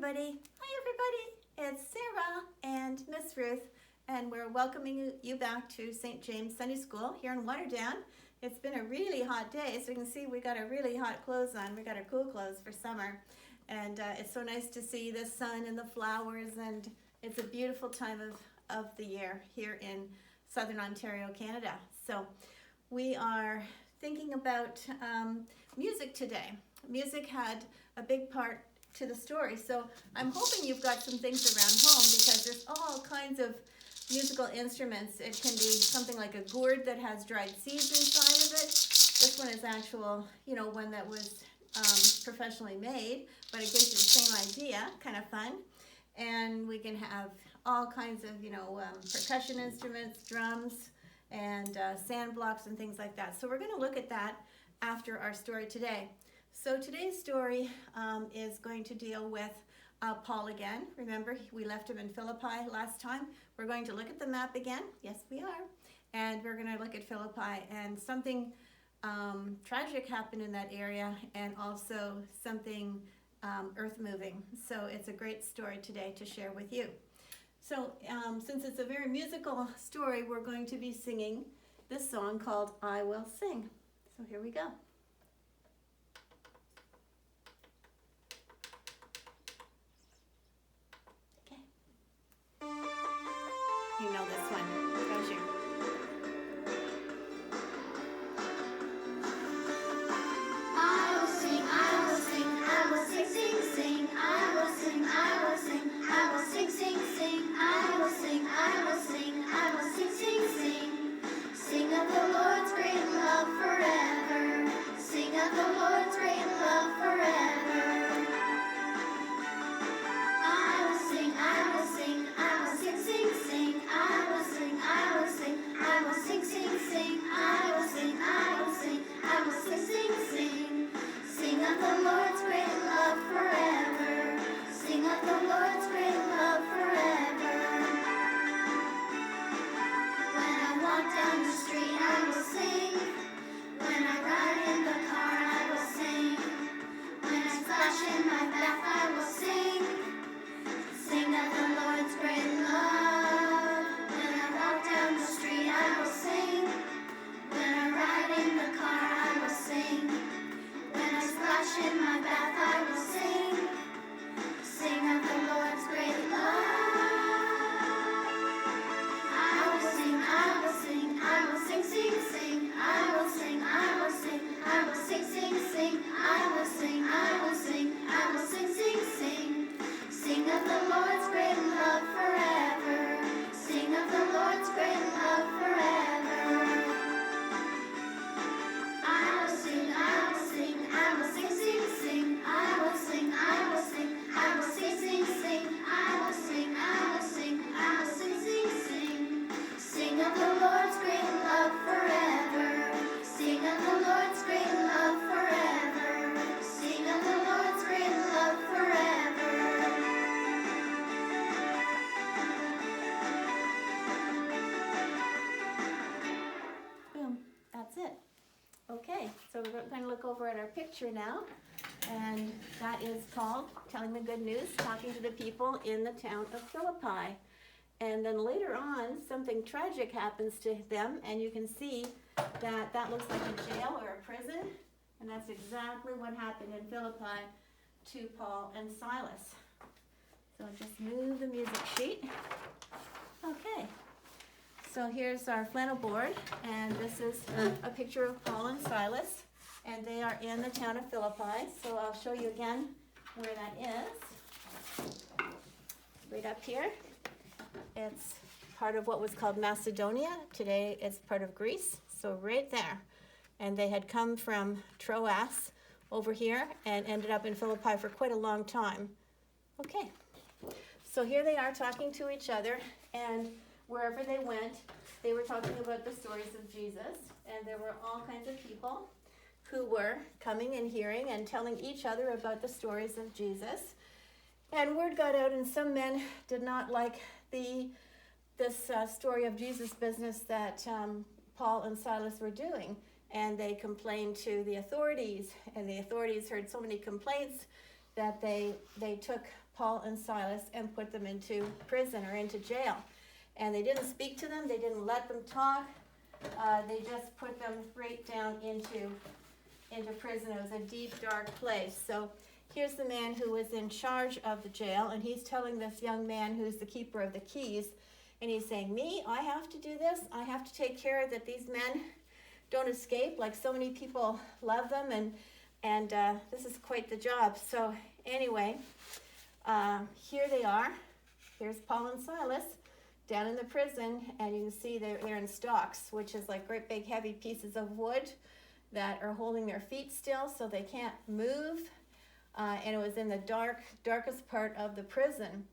everybody. Hi, everybody. It's Sarah and Miss Ruth, and we're welcoming you back to St. James Sunday School here in Waterdown. It's been a really hot day, so you can see we got our really hot clothes on. We got our cool clothes for summer, and it's so nice to see the sun and the flowers, and it's a beautiful time of the year here in Southern Ontario, Canada. So we are thinking about music today. Music had a big part to the story, so I'm hoping you've got some things around home, because there's all kinds of musical instruments. It can be something like a gourd that has dried seeds inside of it. This one is actual, one that was professionally made, but it gives you the same idea, kind of fun. And we can have all kinds of, percussion instruments, drums, and sand blocks and things like that. So we're going to look at that after our story today. So today's story is going to deal with Paul again. Remember, we left him in Philippi last time. We're going to look at the map again. Yes, we are. And we're going to look at Philippi, and something tragic happened in that area, and also something earth-moving. So it's a great story today to share with you. So since it's a very musical story, we're going to be singing this song called I Will Sing. So here we go. You know this one, don't you? I will sing, I will sing, I will sing, sing, sing. I will sing, I will sing, I will sing, sing, sing. I will sing, I will sing, I will sing, sing, sing. Sing of the Lord's great love forever. Sing of the Lord's great love forever. I will sing, I will sing, I will sing, sing, sing. I will sing, I will sing, I will sing, sing, sing. I will sing, I will sing, I will sing, sing, sing. Sing of the Lord's great love forever. Sing of the Lord's great love forever. When I walk down the street, I will sing. When I ride in the car, I will sing. When I splash in my bath, I will sing. Sing of the Lord's great love. When I walk down the street, I will sing. When I ride in the car, I will sing. When I splash in my bath, I will sing. Sing of the Lord's great love. I will sing, I will sing, I will sing, sing, sing. I will sing, I will sing, I will sing, sing, sing. I will sing, I will sing, I will sing, sing, sing. Sing of the Lord's great love forever. Sing of the Lord's great love forever. I will sing, I will sing, I will sing, sing, sing. I will sing, I will sing, I will sing, sing, sing. I will sing, I will sing, I will sing, sing, sing. Sing of the Lord's great love forever. Sing of the Lord's great love forever. Sing of the Lord's great love forever. Boom, that's it. Okay, so we're going to look over at our picture now, and that is Paul telling the good news, talking to the people in the town of Philippi. And then later on, something tragic happens to them, and you can see that that looks like a jail or a prison, and that's exactly what happened in Philippi to Paul and Silas. So I'll just move the music sheet. Okay. So here's our flannel board, and this is a picture of Paul and Silas, and they are in the town of Philippi. So I'll show you again where that is. Right up here. It's part of what was called Macedonia. Today it's part of Greece, so right there. And they had come from Troas over here and ended up in Philippi for quite a long time. Okay, so here they are talking to each other, and wherever they went, they were talking about the stories of Jesus, and there were all kinds of people who were coming and hearing and telling each other about the stories of Jesus. And word got out, and some men did not like this story of Jesus business that Paul and Silas were doing, and they complained to the authorities, and the authorities heard so many complaints that they took Paul and Silas and put them into prison or into jail. And they didn't speak to them, they didn't let them talk, they just put them right down into prison. It was a deep, dark place. So here's the man who was in charge of the jail, and he's telling this young man who's the keeper of the keys, and he's saying, me, I have to do this. I have to take care that these men don't escape, like so many people love them, and this is quite the job. So anyway, here they are. Here's Paul and Silas down in the prison, and you can see they're in stocks, which is like great big heavy pieces of wood that are holding their feet still so they can't move. And it was in the darkest part of the prison.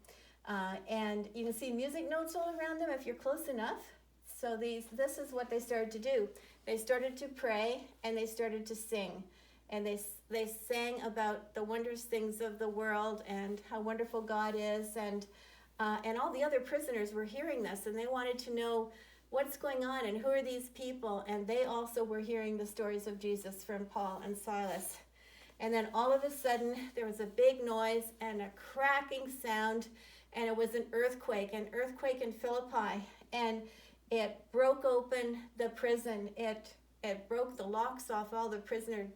And you can see music notes all around them if you're close enough. So this is what they started to do. They started to pray and they started to sing. And they sang about the wondrous things of the world and how wonderful God is. And all the other prisoners were hearing this, and they wanted to know what's going on and who are these people. And they also were hearing the stories of Jesus from Paul and Silas. And then all of a sudden, there was a big noise and a cracking sound, and it was an earthquake in Philippi. And it broke open the prison. It broke the locks off all the prisoner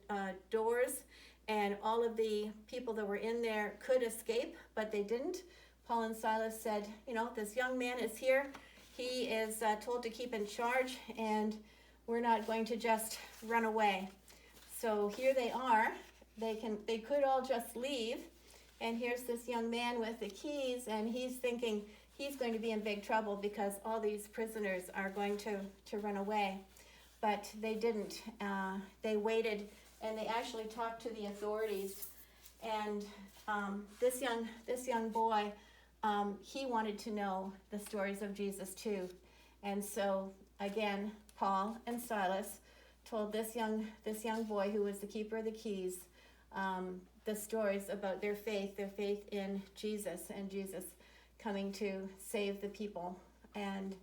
doors, and all of the people that were in there could escape, but they didn't. Paul and Silas said, this young man is here. He is told to keep in charge, and we're not going to just run away. So here they are. They could all just leave, and here's this young man with the keys, and he's thinking he's going to be in big trouble because all these prisoners are going to run away. But they didn't. They waited, and they actually talked to the authorities. And this young boy, he wanted to know the stories of Jesus too. And so again, Paul and Silas told this young boy who was the keeper of the keys, the stories about their faith in Jesus, and Jesus coming to save the people. And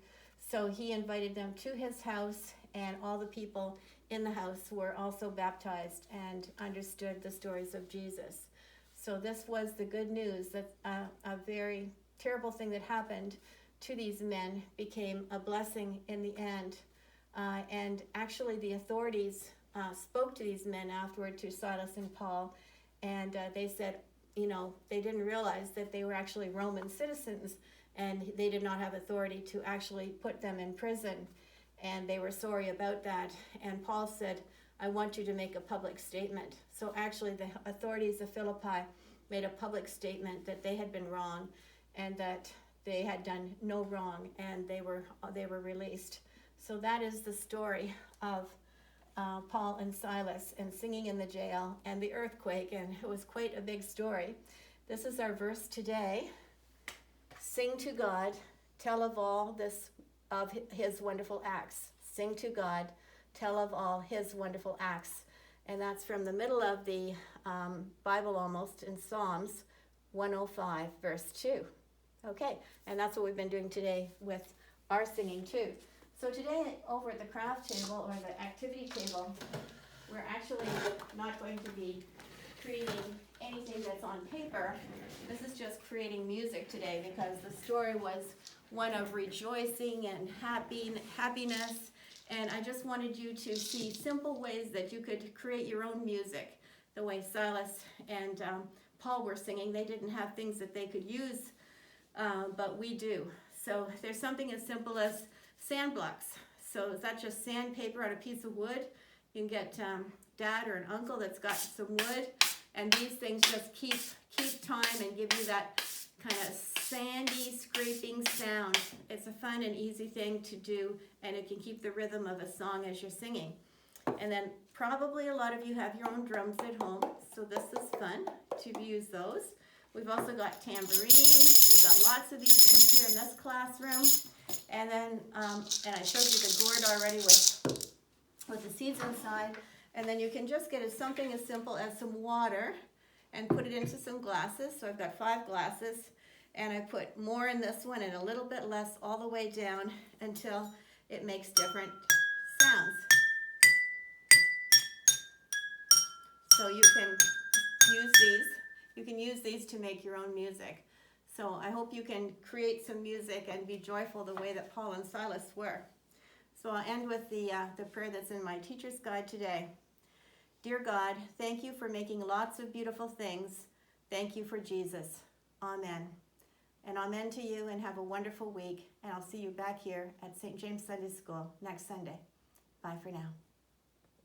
so he invited them to his house, and all the people in the house were also baptized and understood the stories of Jesus. So this was the good news that a very terrible thing that happened to these men became a blessing in the end. And actually the authorities spoke to these men afterward, to Silas and Paul, and they said, they didn't realize that they were actually Roman citizens, and they did not have authority to actually put them in prison. And they were sorry about that. And Paul said, I want you to make a public statement. So actually the authorities of Philippi made a public statement that they had been wrong and that they had done no wrong, and they were released. So that is the story of Paul and Silas and singing in the jail and the earthquake, and it was quite a big story. This is our verse today. Sing to God, tell of all this of his wonderful acts. Sing to God, tell of all his wonderful acts. And that's from the middle of the Bible almost, in Psalms 105, verse 2. Okay, and that's what we've been doing today with our singing too. So today over at the craft table, or the activity table, we're actually not going to be creating anything that's on paper. This is just creating music today, because the story was one of rejoicing and happiness, and I just wanted you to see simple ways that you could create your own music, the way Silas and Paul were singing. They didn't have things that they could use, but we do. So there's something as simple as sand blocks. So is that just sandpaper on a piece of wood? You can get dad or an uncle that's got some wood, and these things just keep time and give you that kind of sandy scraping sound. It's a fun and easy thing to do, and it can keep the rhythm of a song as you're singing. And then probably a lot of you have your own drums at home, so this is fun to use those. We've also got tambourines. We've got lots of these things here in this classroom. And then, and I showed you the gourd already with the seeds inside. And then you can just get something as simple as some water and put it into some glasses. So I've got 5 glasses, and I put more in this one and a little bit less all the way down until it makes different sounds. So you can use these. you can use these to make your own music. So I hope you can create some music and be joyful the way that Paul and Silas were. So I'll end with the prayer that's in my teacher's guide today. Dear God, thank you for making lots of beautiful things. Thank you for Jesus. Amen. And amen to you, and have a wonderful week. And I'll see you back here at St. James Sunday School next Sunday. Bye for now.